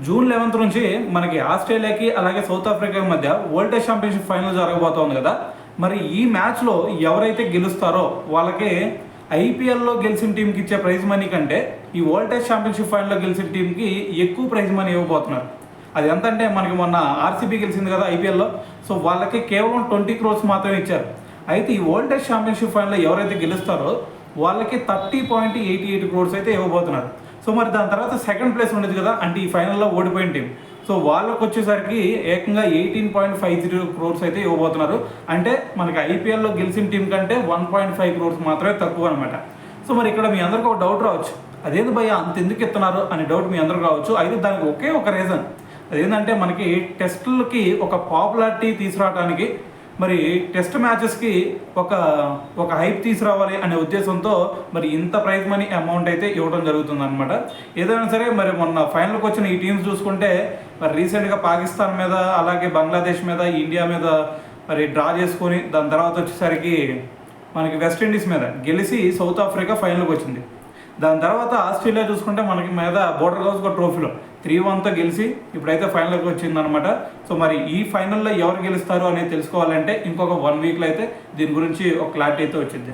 June 11 నుంచి మనకి ఆస్ట్రేలియాకి అలాగే సౌత్ ఆఫ్రికా మధ్య వరల్డ్ టెస్ట్ ఛాంపియన్షిప్ ఫైనల్ జరగబోతోంది కదా. మరి ఈ మ్యాచ్లో ఎవరైతే గెలుస్తారో వాళ్ళకి ఐపీఎల్లో గెలిచిన టీంకి ఇచ్చే ప్రైజ్ మనీ కంటే ఈ వరల్డ్ టెస్ట్ ఛాంపియన్షిప్ ఫైనల్లో గెలిచిన టీంకి ఎక్కువ ప్రైజ్ మనీ ఇవ్వబోతున్నారు. అది ఎంత అంటే మనకి మొన్న ఆర్సీబీ గెలిచింది కదా ఐపీఎల్లో, సో వాళ్ళకి కేవలం 20 crores మాత్రమే ఇచ్చారు. అయితే ఈ వరల్డ్ టెస్ట్ ఛాంపియన్షిప్ ఫైనల్లో ఎవరైతే గెలుస్తారో వాళ్ళకి 30.88 crores అయితే ఇవ్వబోతున్నారు. సో మరి దాని తర్వాత సెకండ్ ప్లేస్ ఉండేది కదా, అంటే ఈ ఫైనల్లో ఓడిపోయిన టీం, సో వాళ్ళకి వచ్చేసరికి ఏకంగా 18.50 crores అయితే ఇవ్వబోతున్నారు. అంటే మనకి ఐపీఎల్లో గెలిచిన టీం కంటే 1.5 crores మాత్రమే తక్కువ అనమాట. సో మరి ఇక్కడ మీ అందరికీ ఒక డౌట్ రావచ్చు, అదేంది భయ్య అంత ఎందుకు ఇస్తున్నారు అనే డౌట్ మీ అందరికి రావచ్చు. అయితే దానికి ఒకే ఒక రీజన్, అదేంటంటే మనకి టెస్టులకి ఒక పాపులారిటీ తీసుకురావడానికి, మరి టెస్ట్ మ్యాచెస్కి ఒక హైప్ తీసుకురావాలి అనే ఉద్దేశంతో మరి ఇంత ప్రైజ్ మనీ అమౌంట్ అయితే ఇవ్వడం జరుగుతుంది అనమాట. ఏదైనా సరే మరి మొన్న ఫైనల్కి వచ్చిన ఈ టీమ్స్ చూసుకుంటే మరి రీసెంట్గా పాకిస్తాన్ మీద అలాగే బంగ్లాదేశ్ మీద ఇండియా మీద మరి డ్రా చేసుకొని దాని తర్వాత వచ్చేసరికి మనకి వెస్టిండీస్ మీద గెలిచి సౌత్ ఆఫ్రికా ఫైనల్కి వచ్చింది. దాని తర్వాత ఆస్ట్రేలియా చూసుకుంటే మనకి మీద బోర్డర్ గౌస్కర్ ట్రోఫీలో 3-1తో గెలిచి ఇప్పుడైతే ఫైనల్కి వచ్చిందనమాట. సో మరి ఈ ఫైనల్లో ఎవరు గెలుస్తారు అనేది తెలుసుకోవాలంటే ఇంకొక 1 weekలో అయితే దీని గురించి ఒక క్లారిటీ అయితే వచ్చింది.